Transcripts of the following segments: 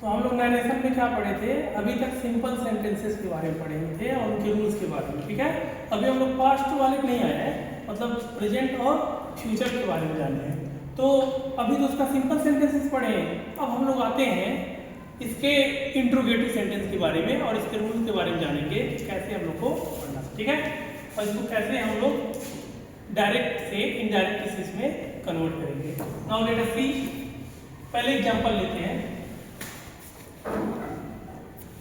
तो हम लोग नरेशन में क्या पढ़े थे, अभी तक सिंपल सेंटेंसेस के बारे में पढ़े थे और उनके रूल्स के बारे में, ठीक है। अभी हम लोग पास्ट वाले नहीं आए हैं, मतलब प्रेजेंट और फ्यूचर के बारे में जाने हैं। तो अभी तो उसका सिंपल सेंटेंसेस पढ़े हैं, अब हम लोग आते हैं इसके इंट्रोगेटिव सेंटेंस के बारे में और इसके रूल्स के बारे में जानेंगे कि कैसे हम लोग को पढ़ना, ठीक है, और इसको कैसे हम लोग डायरेक्ट से इनडायरेक्ट केसेस में कन्वर्ट करेंगे। नाउ लेट अस सी, पहले एग्जांपल लेते हैं।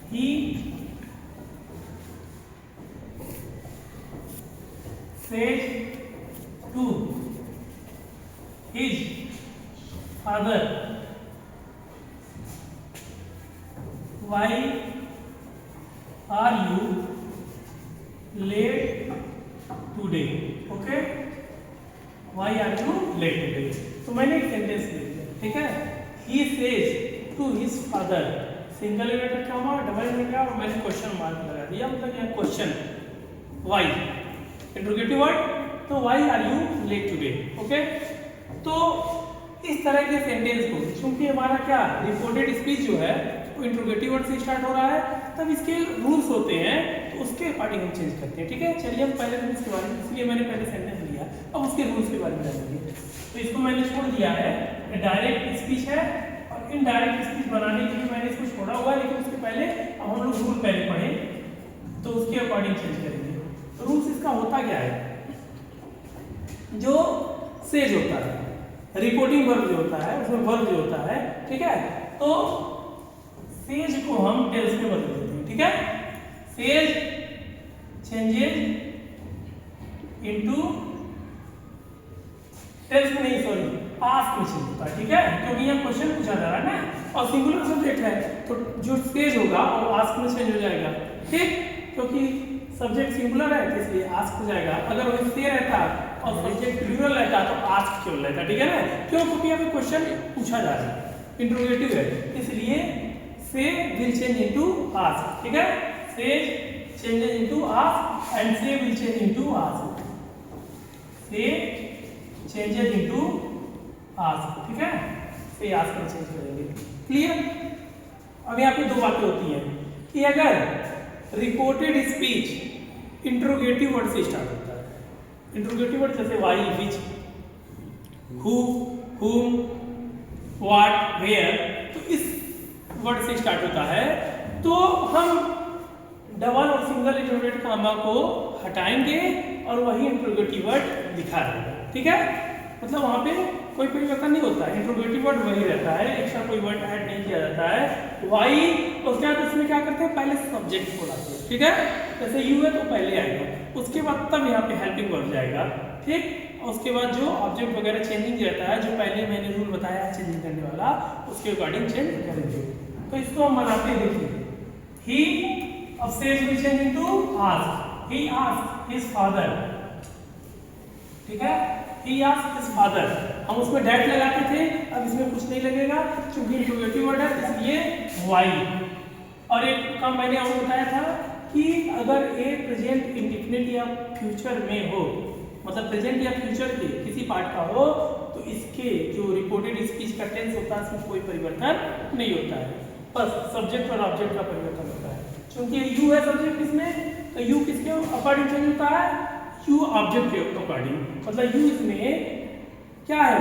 He says to his father, why are you late today? Okay, why are you late today? तो मैंने एक सेंटेंस लिख दिया, ठीक है। He says to his father, single inverted comma, double inverted comma, और मैंने क्वेश्चन मार्क लगा दिया, मतलब यह क्वेश्चन व्हाई, इंट्रोगेटिव वर्ड, तो why are you late today, okay. तो इस तरह के सेंटेंस को, क्योंकि हमारा क्या रिपोर्टेड स्पीच जो है वो इंट्रोगेटिव वर्ड से स्टार्ट हो रहा है, तब इसके रूल्स होते हैं, तो उसके अकॉर्डिंग हम चेंज करते हैं, ठीक है। चलिए हम पहले रूल्स के बारे में, इसलिए मैंने पहले सेंटेंस लिया, अब उसके रूल्स के बारे में जानेंगे। तो इसको मैंने छोड़ दिया है, डायरेक्ट स्पीच है, इनडायरेक्ट स्पीच बनाने के लिए मैंने इसको छोड़ा हुआ है, लेकिन उसके पहले अब हम लोग रूल पहले पढ़े, तो उसके अकॉर्डिंग चेंज करेंगे। तो रूल्स इसका होता क्या है, जो सेज होता है, रिपोर्टिंग वर्ब जो होता है, उसमें वर्ब जो होता है, ठीक है, तो सेज को हम टेल्स में बदल देते हैं, ठीक है। सेज चेंजेज इनटू टेल्स में नहीं, सॉरी, आस्क में चेंज होता है, ठीक है, क्योंकि यहाँ क्वेश्चन पूछा जा रहा है ना, और सिंगुलर सब्जेक्ट है, तो जो सेज होगा वो आस्क में चेंज हो जाएगा, ठीक, क्योंकि सब्जेक्ट सिंगुलर है तो इसलिए आस्क हो जाएगा। अगर वो से रहता और सब्जेक्ट प्लूरल रहता तो आस्क क्यों रहता, ठीक है ना, क्यों, क्योंकि यहाँ पे क्वेश्चन पूछा जा रहा है, इंट्रोगेटिव है, इसलिए से विल चेंज इनटू आस्क, ठीक है। से चेंजेस इनटू आस्क एंड से विल चेंज इनटू आस्क, से चेंजेस इनटू आस्क, ठीक है, से आस्क में चेंज करेंगे, क्लियर। अब यहाँ पे दो बातें होती हैं कि अगर रिपोर्टेड स्पीच इंट्रोगेटिव वर्ड से स्टार्ट होता है, इंट्रोगेटिव वर्ड जैसे वाई, विच, हु, हुम, व्हाट, वेयर, तो इस वर्ड से स्टार्ट होता है, तो हम डबल और सिंगल इंट्रोगेटिव कॉमा को हटाएंगे और वही इंट्रोगेटिव वर्ड दिखा देगा, ठीक है। मतलब वहाँ पे कोई परिवर्तन नहीं होता है, इंट्रोगेटिव वर्ड वही रहता है, एक्स्ट्रा कोई वर्ड ऐड नहीं किया जाता है। वाई, उसके बाद इसमें क्या करते हैं, पहले सब्जेक्ट को लाते हैं, ठीक है, जैसे यू है तो पहले आएगा, उसके बाद तब यहाँ पे हेल्पिंग वर्ब जाएगा, ठीक, और उसके बाद जो ऑब्जेक्ट वगैरह चेंजिंग रहता है, जो पहले मैंने रूल बताया है चेंजिंग करने वाला, उसके अकॉर्डिंग चेंज करेंगे। तो इसको हम बनाते हैं, देखिए, ही अब says will change into ask, he asked his father, ठीक है, ही आस्क्ड हिज फादर, हम उसमें डैट लगाते थे, अब इसमें कुछ नहीं लगेगा क्योंकि इंट्रोगेटिव वर्ड है, इसलिए वाई। और एक काम मैंने आपको बताया था कि अगर ए प्रेजेंट इंडिफिनिट या फ्यूचर में हो, मतलब प्रेजेंट या फ्यूचर के किसी पार्ट का हो, तो इसके जो रिपोर्टेड स्पीच का टेंस होता है उसमें कोई परिवर्तन नहीं होता है, बस सब्जेक्ट और ऑब्जेक्ट का परिवर्तन होता है। क्योंकि यू है सब्जेक्ट इसमें, तो यू किसके अकॉर्डिंग चेंज होता है, यू ऑब्जेक्ट के अकॉर्डिंग, मतलब यू इसमें क्या है,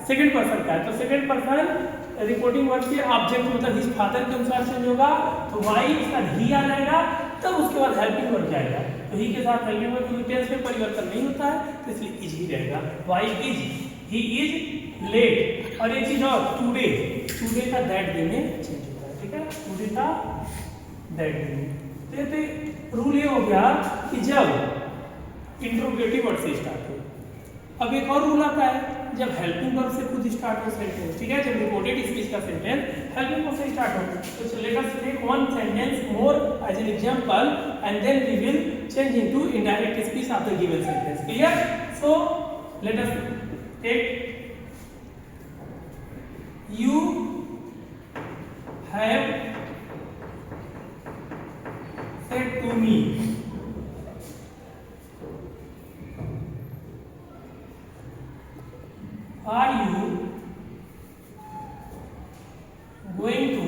सेकंड पर्सन का है, तो सेकंड पर्सन रिपोर्टिंग वर्ड के ऑब्जेक्ट मतलब हिज फादर के अनुसार चेंज होगा, तो वाई इसका ही आ जाएगा, तब उसके बाद हेल्पिंग वर्ड जाएगा, तो ही के साथ हेल्पिंग वर्ड क्योंकि टेंस में परिवर्तन नहीं होता है, तो इसलिए इज ही रहेगा, why is, he is late. और एक चीज और, टुडे, टुडे का दैट डे में चेंज होता है, ठीक है, टुडे का दैट डे। तो रूल ये हो गया कि जब इंट्रोगेटिव वर्ड से स्टार्ट हो। अब एक और रूल आता है, जब हेल्पिंग वर्ब से खुद स्टार्ट हो सेंटेंस, ठीक है, जब रिपोर्टेड स्पीच का सेंटेंस हेल्पिंग वर्ब से स्टार्ट हो, तो let us take one sentence more as an example and then we will change into indirect speech of the given sentence, clear. So let us take, you have said to me, are you going to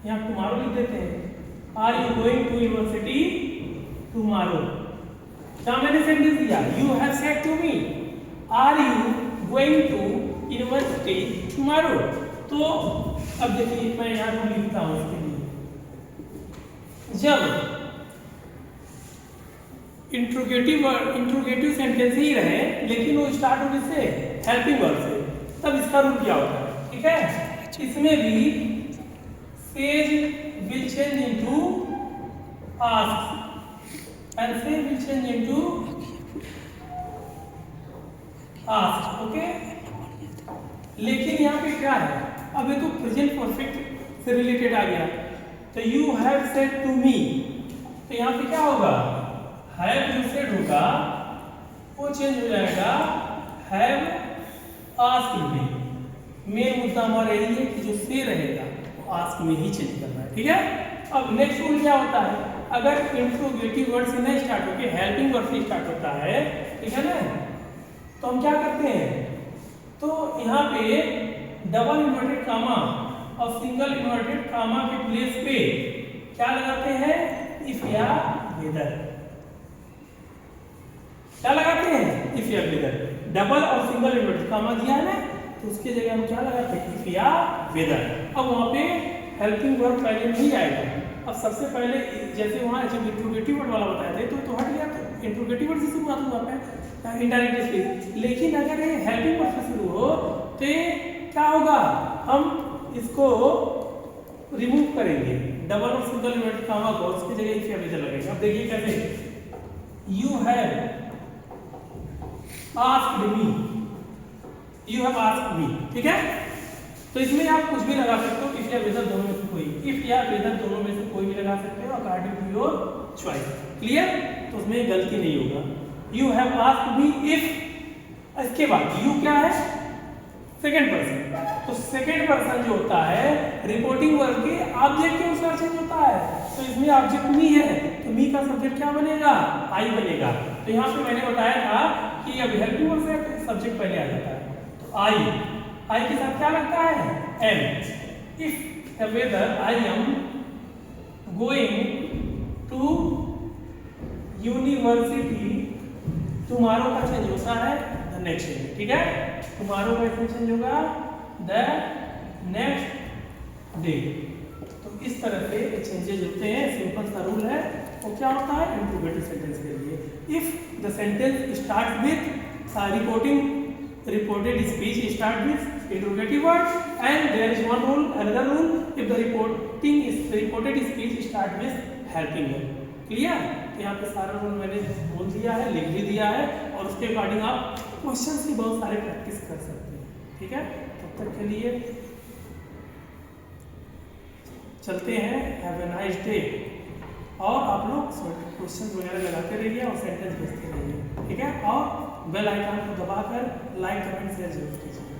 यहाँ tomorrow लिख देते हैं। Are you going to university tomorrow. क्या मैंने sentence दिया? You have said to me are you going to university tomorrow. तो अब देखिए मैं यहाँ पर लिखता हूँ इसके लिए, जब इंट्रोगेटिव सेंटेंस ही रहे लेकिन वो स्टार्ट हो किससे? हेल्पिंग वर्ब से, तब इसका रूल क्या होता है? ठीक है, इसमें भी says will change into ask and says will change into ask. Okay, लेकिन यहाँ पे क्या है? अब ये तो प्रेजेंट परफेक्ट से रिलेटेड आ गया, तो you have said to me, तो यहाँ पे क्या होगा? हैव जो सेड होगा वो चेंज हो जाएगा हैव आस्क्ड मी। मेन मुद्दा हमारा यही है कि जो से रहेगा वो आस्क में ही चेंज करना है। ठीक है, अब नेक्स्ट रूल क्या होता है? अगर इंट्रोगेटिव वर्ड से नहीं स्टार्ट होके हेल्पिंग वर्ड से स्टार्ट होता है, ठीक है ना, तो हम क्या करते हैं? तो यहाँ पे डबल इन्वर्टेड कामा और सिंगल इन्वर्टेड कामा के प्लेस पे क्या लगाते हैं? इफ या वेदर। क्या लगाते हैं? इफ या वेदर। डबल और सिंगल इन्वर्टेड कामा दिया है ना, तो उसके जगह हम क्या लगाते हैं? इफ या वेदर। अब वहाँ पे हेल्पिंग वर्ब पहले नहीं आएगा। अब सबसे पहले जैसे वहाँ जब इंट्रोगेटिव वर्ड वाला बताए थे तो हट गया, तो इंट्रोगेटिव वर्ड से शुरुआत हुआ है इनडायरेक्ट स्पीच। लेकिन अगर ये हेल्पिंग वर्ड से शुरू हो तो क्या होगा? हम इसको रिमूव करेंगे, डबल और सिंगल इन्वर्टेड कामा को, उसकी जगह इफ या वेदर लगेगा। अब देखिए कैसे, you have asked me, you have asked मी। ठीक है, तो इसमें आप कुछ भी लगा सकते हो, इफ या वेदर दोनों में से कोई, इफ या वेदर दोनों में से कोई भी लगा सकते हो according to your choice. Clear? तो उसमें गलती नहीं होगा। You have asked me if, इसके बाद यू क्या है? Second person. तो सेकंड पर्सन जो होता है रिपोर्टिंग वर्ब के ऑब्जेक्ट के अनुसार चेंज होता है। तो इसमें ऑब्जेक्ट मी है, तो मी का सब्जेक्ट क्या बनेगा? आई बनेगा। तो यहाँ पे मैंने बताया था कि अब हेल्पिंग वर्ब से सब्जेक्ट पहले आ जाता है, तो आई के साथ क्या लगता है? Am. If the whether I am going to university, tomorrow का चेंज होता है द नेक्स्ट डे। ठीक है, टुमारो का चेंज होगा द नेक्स्ट डे। तो इस तरह से चेंजेस होते हैं, सिंपल सा रूल है। वो क्या होता है? इंट्रोगेटिव सेंटेंस के लिए if the sentence start with reported speech start with interrogative word, and there is one rule, another rule, if the reported speech start with helping verb. Clear? यहाँ पे सारा रूल मैंने बोल दिया है, लिख भी दिया है, और उसके अकॉर्डिंग आप क्वेश्चंस की बहुत सारे प्रैक्टिस कर सकते हैं। ठीक है, तब तक के लिए चलते हैं। Have a nice day. और आप लोग क्वेश्चन वगैरह लगाते रहिए और सेंटेंस भेजते रहिए। ठीक है, और बेल आइकन को दबाकर लाइक कमेंट शेयर जरूर कीजिए।